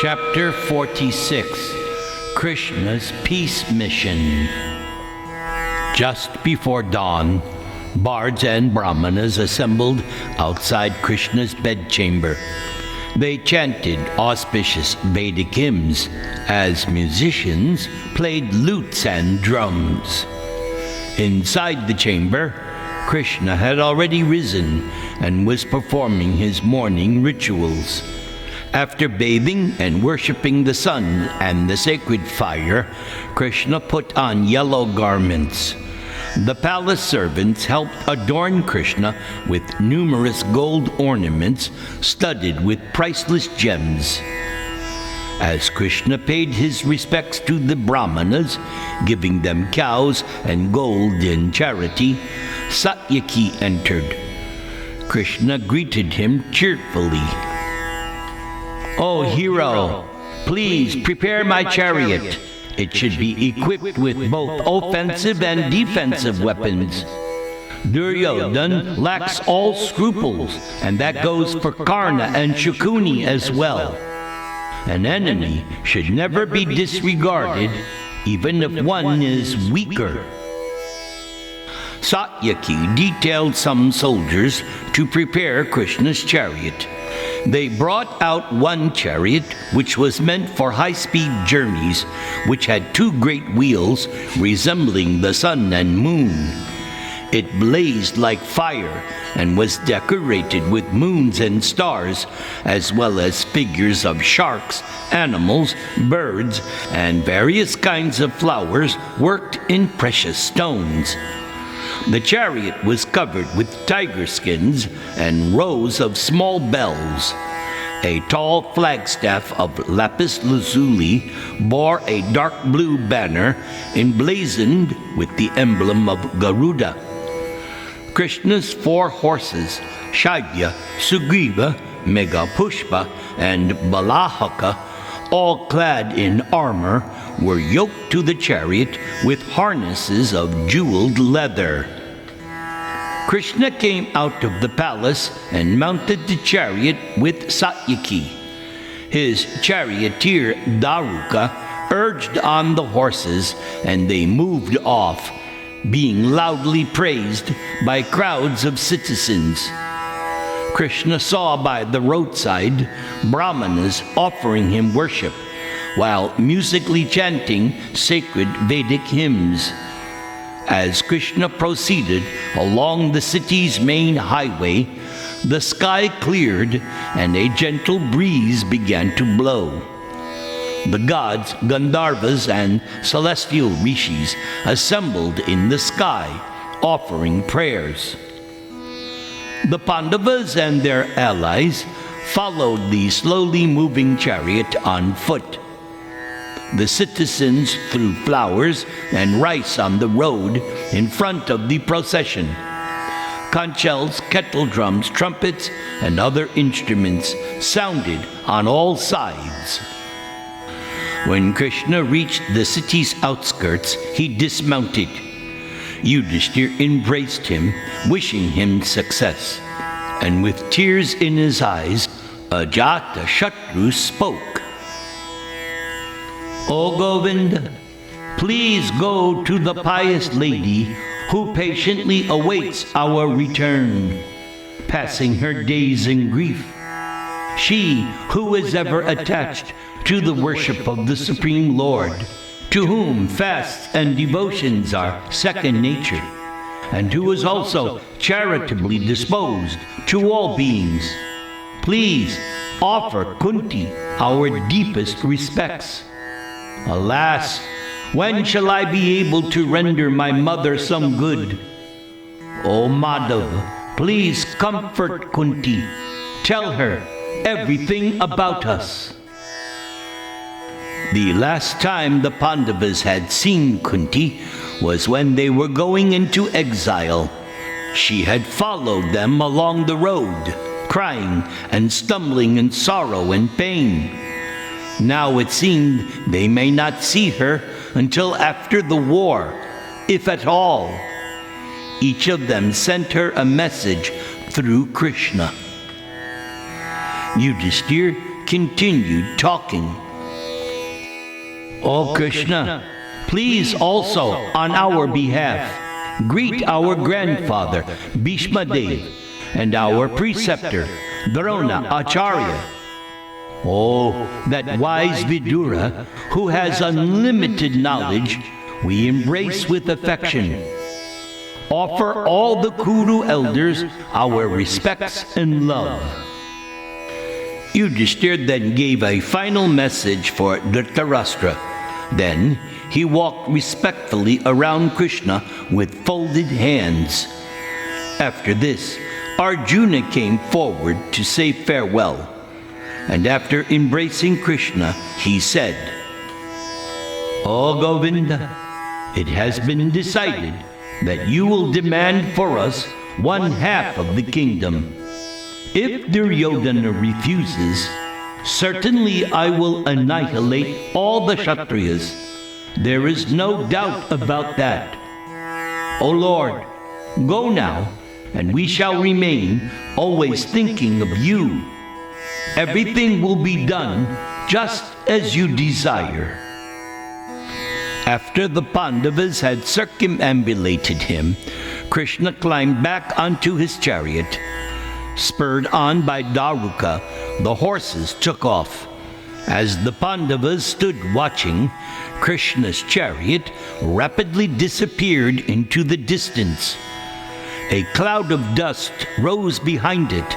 Chapter 46, Krishna's Peace Mission. Just before dawn, bards and brahmanas assembled outside Krishna's bedchamber. They chanted auspicious Vedic hymns as musicians played lutes and drums. Inside the chamber, Krishna had already risen and was performing his morning rituals. After bathing and worshipping the sun and the sacred fire, Krishna put on yellow garments. The palace servants helped adorn Krishna with numerous gold ornaments studded with priceless gems. As Krishna paid his respects to the brahmanas, giving them cows and gold in charity, Satyaki entered. Krishna greeted him cheerfully. "O hero, please prepare my chariot. It should be equipped with both offensive and defensive weapons. Duryodhana lacks all scruples, and that goes for Karna and Shukuni as well. An enemy should never be disregarded, even if one is weaker." Satyaki detailed some soldiers to prepare Krishna's chariot. They brought out one chariot which was meant for high-speed journeys, which had two great wheels resembling the sun and moon. It blazed like fire and was decorated with moons and stars, as well as figures of sharks, animals, birds, and various kinds of flowers worked in precious stones. The chariot was covered with tiger skins and rows of small bells. A tall flagstaff of lapis lazuli bore a dark blue banner emblazoned with the emblem of Garuda. Krishna's 4 horses, Shaibya, Sugriva, Meghapushpa, and Balahaka, all clad in armor, were yoked to the chariot with harnesses of jeweled leather. Krishna came out of the palace and mounted the chariot with Satyaki. His charioteer Daruka urged on the horses, and they moved off, being loudly praised by crowds of citizens. Krishna saw by the roadside brahmanas offering him worship, while musically chanting sacred Vedic hymns. As Krishna proceeded along the city's main highway, the sky cleared and a gentle breeze began to blow. The gods, Gandharvas, and celestial rishis assembled in the sky, offering prayers. The Pandavas and their allies followed the slowly moving chariot on foot. The citizens threw flowers and rice on the road in front of the procession. Conch shells, kettle drums, trumpets, and other instruments sounded on all sides. When Krishna reached the city's outskirts, he dismounted. Yudhishthir embraced him, wishing him success. And with tears in his eyes, Ajatashatru spoke. "O Govinda, please go to the pious lady who patiently awaits our return, passing her days in grief. She who is ever attached to the worship of the Supreme Lord, to whom fasts and devotions are second nature, and who is also charitably disposed to all beings. Please offer Kunti our deepest respects. Alas, when shall I be able to render my mother some good? O Madhava, please comfort Kunti. Tell her everything about us." The last time the Pandavas had seen Kunti was when they were going into exile. She had followed them along the road, crying and stumbling in sorrow and pain. Now it seemed they may not see her until after the war, if at all. Each of them sent her a message through Krishna. Yudhishthir continued talking. O Krishna, please also, on our behalf, greet our grandfather, Bhishma Dev, and our preceptor, Drona Acharya. Oh, that wise Vidura, who has unlimited knowledge, we embrace with affection. Offer all the Kuru elders our respects and love. Yudhishthir then gave a final message for Dhritarashtra. Then he walked respectfully around Krishna with folded hands. After this, Arjuna came forward to say farewell, and after embracing Krishna, he said, O Govinda, it has been decided that you will demand for us 1/2 of the kingdom. If Duryodhana refuses, certainly I will annihilate all the Kshatriyas. There is no doubt about that. O Lord, go now, and we shall remain always thinking of you. Everything will be done just as you desire. After the Pandavas had circumambulated him, Krishna climbed back onto his chariot. Spurred on by Daruka, the horses took off. As the Pandavas stood watching, Krishna's chariot rapidly disappeared into the distance. A cloud of dust rose behind it,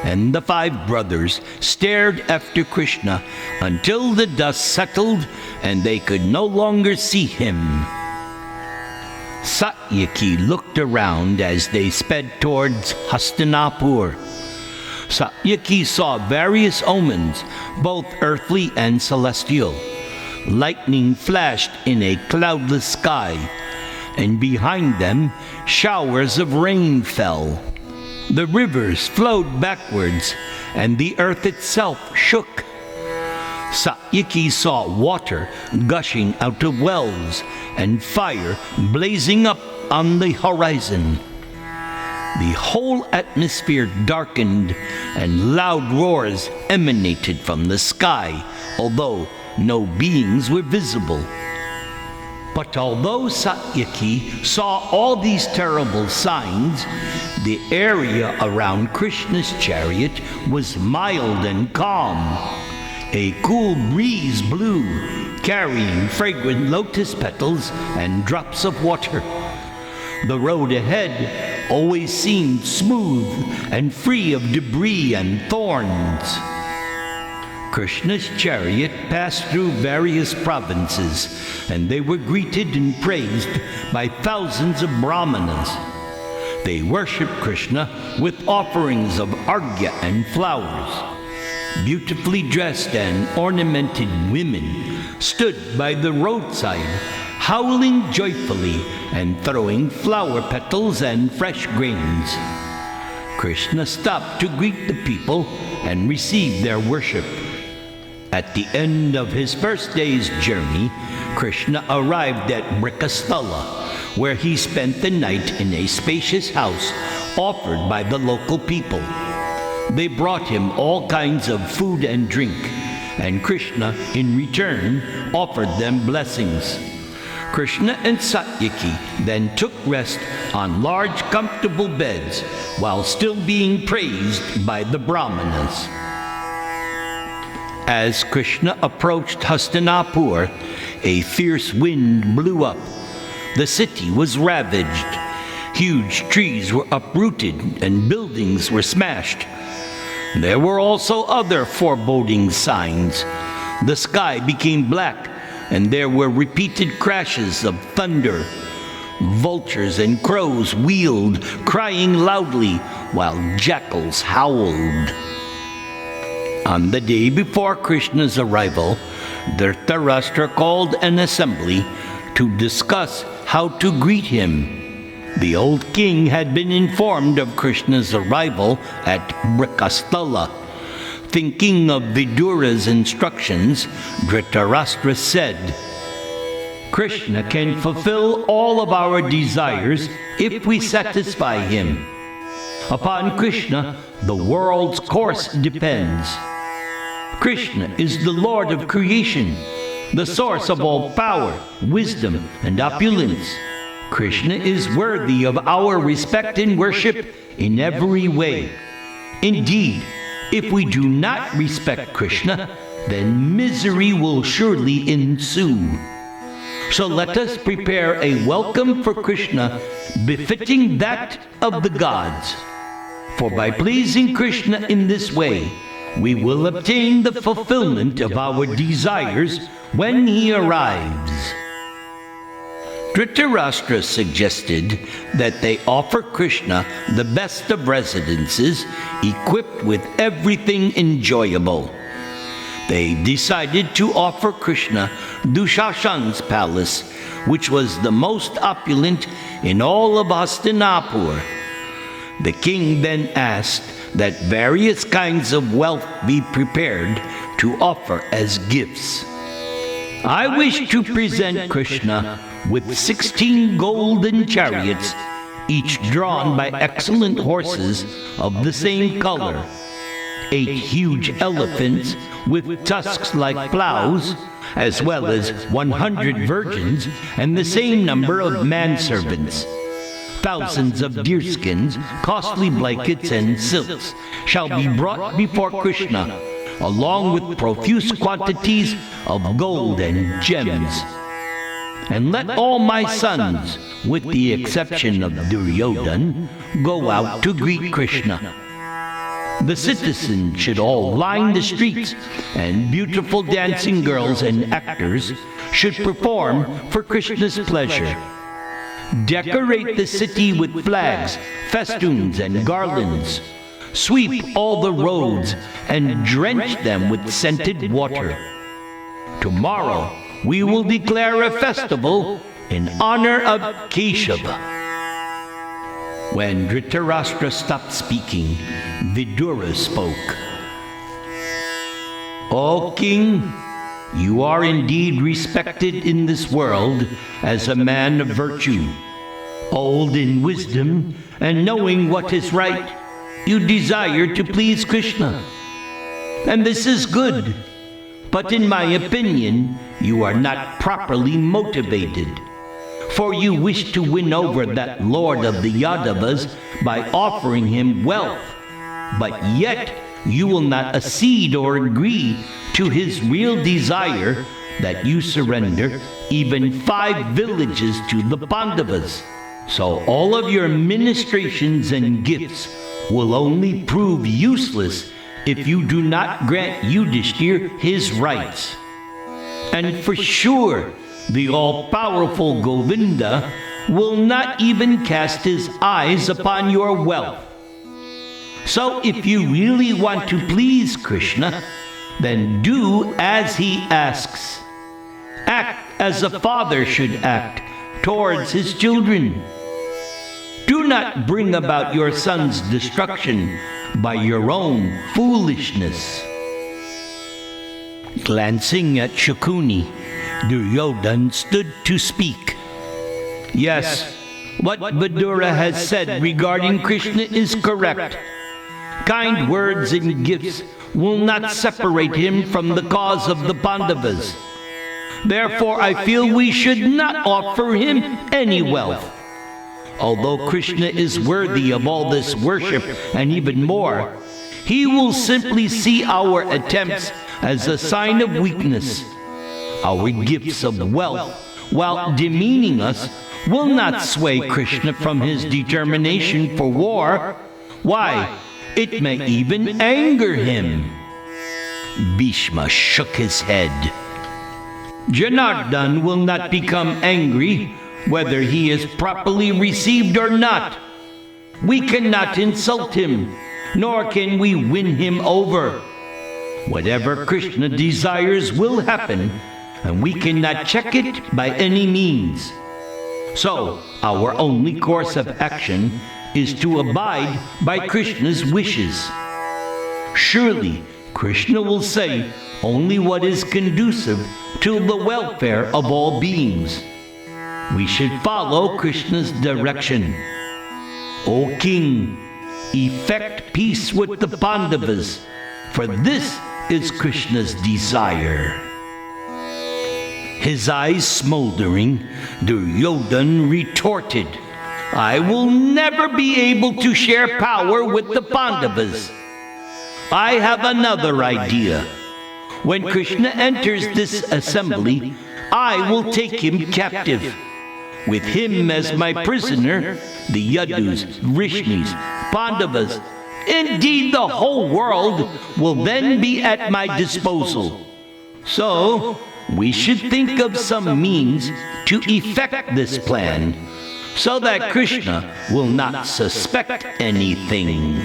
and the 5 brothers stared after Krishna until the dust settled and they could no longer see him. Satyaki looked around as they sped towards Hastinapura. Satyaki saw various omens, both earthly and celestial. Lightning flashed in a cloudless sky, and behind them showers of rain fell. The rivers flowed backwards, and the earth itself shook. Satyaki saw water gushing out of wells and fire blazing up on the horizon. The whole atmosphere darkened, and loud roars emanated from the sky, although no beings were visible. But although Satyaki saw all these terrible signs, the area around Krishna's chariot was mild and calm. A cool breeze blew, carrying fragrant lotus petals and drops of water. The road ahead always seemed smooth and free of debris and thorns. Krishna's chariot passed through various provinces, and they were greeted and praised by thousands of brahmanas. They worshipped Krishna with offerings of arghya and flowers. Beautifully dressed and ornamented women stood by the roadside, howling joyfully and throwing flower petals and fresh grains. Krishna stopped to greet the people and receive their worship. At the end of his first day's journey, Krishna arrived at Brikasthala, where he spent the night in a spacious house offered by the local people. They brought him all kinds of food and drink, and Krishna, in return, offered them blessings. Krishna and Satyaki then took rest on large, comfortable beds while still being praised by the brahmanas. As Krishna approached Hastinapura, a fierce wind blew up. The city was ravaged. Huge trees were uprooted and buildings were smashed. There were also other foreboding signs. The sky became black, and there were repeated crashes of thunder. Vultures and crows wheeled, crying loudly, while jackals howled. On the day before Krishna's arrival, Dhritarashtra called an assembly to discuss how to greet him. The old king had been informed of Krishna's arrival at Brikasthala. Thinking of Vidura's instructions, Dhritarashtra said, "Krishna can fulfill all of our desires if we satisfy him. Upon Krishna, the world's course depends. Krishna is the Lord of creation, the source of all power, wisdom, and opulence. Krishna is worthy of our respect and worship in every way. Indeed, if we do not respect Krishna, then misery will surely ensue. So let us prepare a welcome for Krishna befitting that of the gods. For by pleasing Krishna in this way, we will obtain the fulfillment of our desires when he arrives. Dhritarashtra suggested that they offer Krishna the best of residences, equipped with everything enjoyable. They decided to offer Krishna Dushashan's palace, which was the most opulent in all of Hastinapura. The king then asked that various kinds of wealth be prepared to offer as gifts. I wish to present Krishna with 16 golden chariots, each drawn by excellent horses of the same color, 8 huge elephants with tusks like plows, as well as 100 virgins and the same number of manservants. Thousands of deerskins, costly blankets, and silks shall be brought before Krishna, along with profuse quantities of gold and gems. And let all my sons, with the exception of Duryodhan, go out to greet Krishna. The citizens should all line the streets, and beautiful dancing girls and actors should perform for Krishna's pleasure. Decorate the city with flags, festoons, and garlands. Sweep all the roads and drench them with scented water. Tomorrow we will declare a festival in honor of Keshava. When Dhritarashtra stopped speaking, Vidura spoke. O king, you are indeed respected in this world as a man of virtue. Old in wisdom and knowing what is right, you desire to please Krishna. And this is good. But in my opinion, you are not properly motivated. For you wish to win over that lord of the Yadavas by offering him wealth. But yet you will not accede or agree to his real desire that you surrender even 5 villages to the Pandavas. So all of your ministrations and gifts will only prove useless if you do not grant Yudhishthir his rights. And for sure, the all-powerful Govinda will not even cast his eyes upon your wealth. So if you really want to please Krishna, then do as he asks. Act as a father should act towards his children. Do not bring about your son's destruction by your own foolishness. Glancing at Shakuni, Duryodhan stood to speak. Yes, what Vidura has said regarding Krishna is correct. Kind words and gifts will not separate him from the cause of the Pandavas. Therefore, I feel we should not offer him any wealth. Although Krishna is worthy of all this worship and even more, he will simply see our attempts as a sign of weakness. Our gifts of wealth, while demeaning us, will not sway Krishna from his determination for war. Why, it may even anger him. Bhishma shook his head. Janardhan will not become angry whether he is properly received or not. We cannot insult him, nor can we win him over. Whatever Krishna desires will happen, and we cannot check it by any means. So, our only course of action is to abide by Krishna's wishes. Surely, Krishna will say only what is conducive to the welfare of all beings. We should follow Krishna's direction. O king, effect peace with the Pandavas, for this is Krishna's desire. His eyes smoldering, Duryodhana retorted, I will never be able to share power with the Pandavas. I have another idea. When Krishna enters this assembly, I will take him captive. With him as my prisoner, the Yadus, Vrishnis, Pandavas, indeed the whole world will then be at my disposal. So, we should think of some means to effect this plan, so that Krishna will not suspect anything.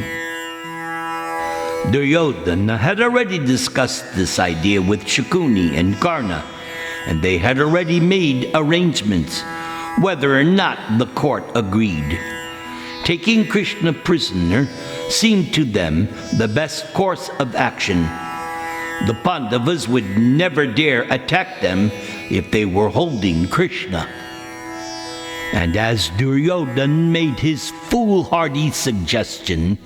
Duryodhana had already discussed this idea with Shakuni and Karna, and they had already made arrangements, whether or not the court agreed. Taking Krishna prisoner seemed to them the best course of action. The Pandavas would never dare attack them if they were holding Krishna. And as Duryodhana made his foolhardy suggestion,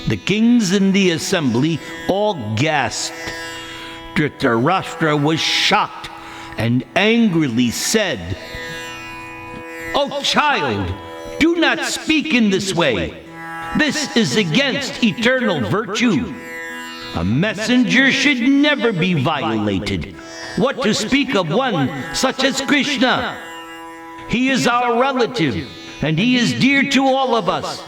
the kings in the assembly all gasped. Dhritarashtra was shocked and angrily said, "O child, do not speak in this way. This is against eternal virtue. A messenger should never be violated. What to speak of one such as Krishna? He is our relative, and he is dear to all of us.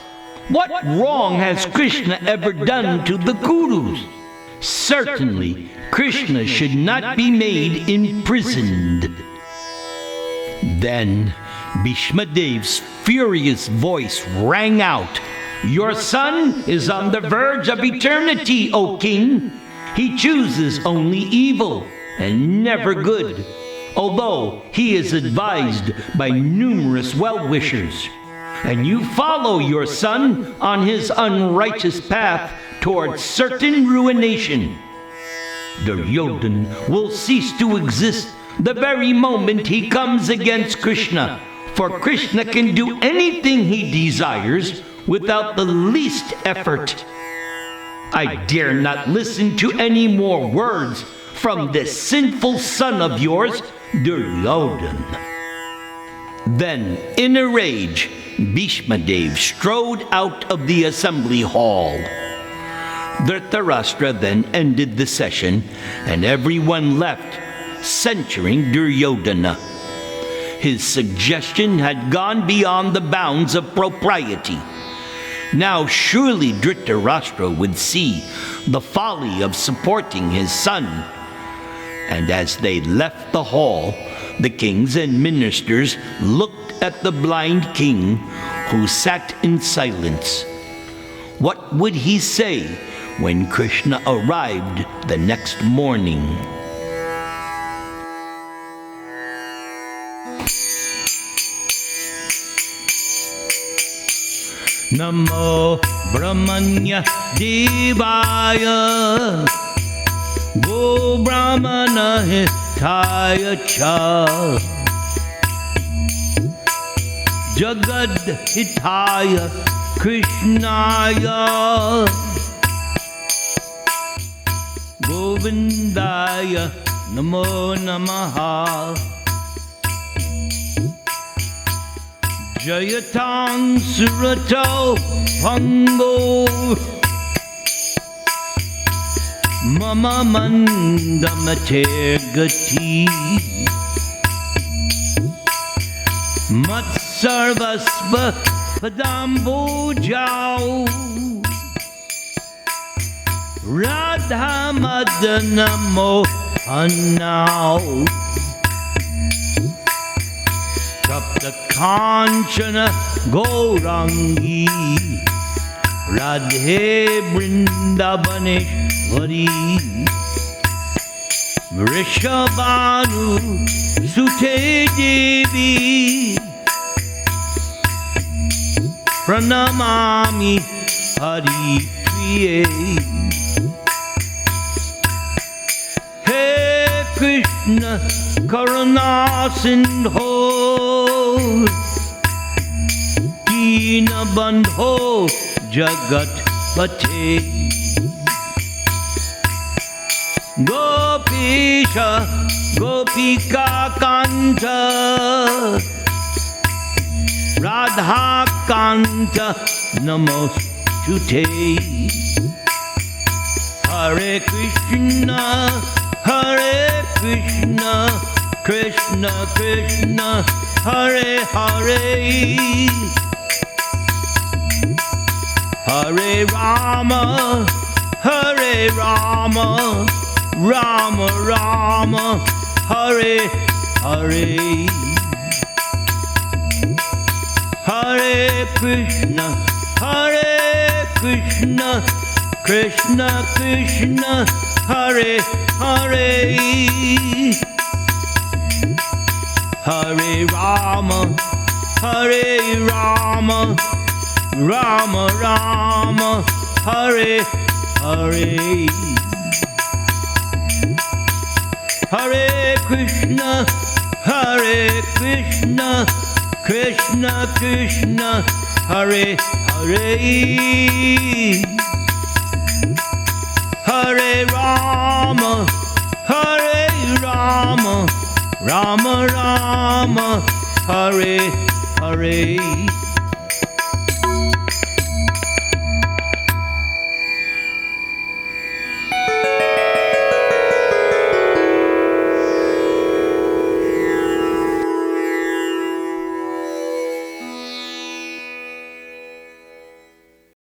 What wrong has Krishna ever done to the Kurus? Certainly, Krishna should not be made imprisoned." Then Bhishma Dev's furious voice rang out, "Your son is on the verge of eternity, O king. He chooses only evil and never good, although he is advised by numerous well-wishers. And you follow your son on his unrighteous path towards certain ruination. Duryodhana will cease to exist the very moment he comes against Krishna, for Krishna can do anything he desires without the least effort. I dare not listen to any more words from this sinful son of yours, Duryodhana." Then, in a rage, Bhishma Dev strode out of the assembly hall. Dhritarashtra then ended the session, and everyone left, censuring Duryodhana. His suggestion had gone beyond the bounds of propriety. Now surely Dhritarashtra would see the folly of supporting his son. And as they left the hall, the kings and ministers looked at the blind king, who sat in silence. What would he say when Krishna arrived the next morning? Namo Brahmanya Devaya Go Brahmana Hitaya Cha Jagad Hitaya Krishnaya Govindaya Namo Namaha Jayatang Surato Pango Mama Mandamate Gati Matsarvasva Padambo Jau Radha Madanamo Anau Sapta Kanchana Gaurangi Radhe Vrindavaneshwari Vrishabhanu Sute Devi Pranamami Hari Priye Hey Krishna Karuna Sindho Dina Bandho Jagat Pate. Gopisha Gopika Kanta Radha Kanta Namostute. Hare Krishna Krishna Krishna Hare Hare, Hare Rama Rama Rama Hare Hare, Hare Krishna Krishna Krishna Hare Hare, Hare Rama Rama Rama Hare Hare, Hare Krishna Krishna Krishna Hare Hare, Hare Rama Rama Rama Hare Hare.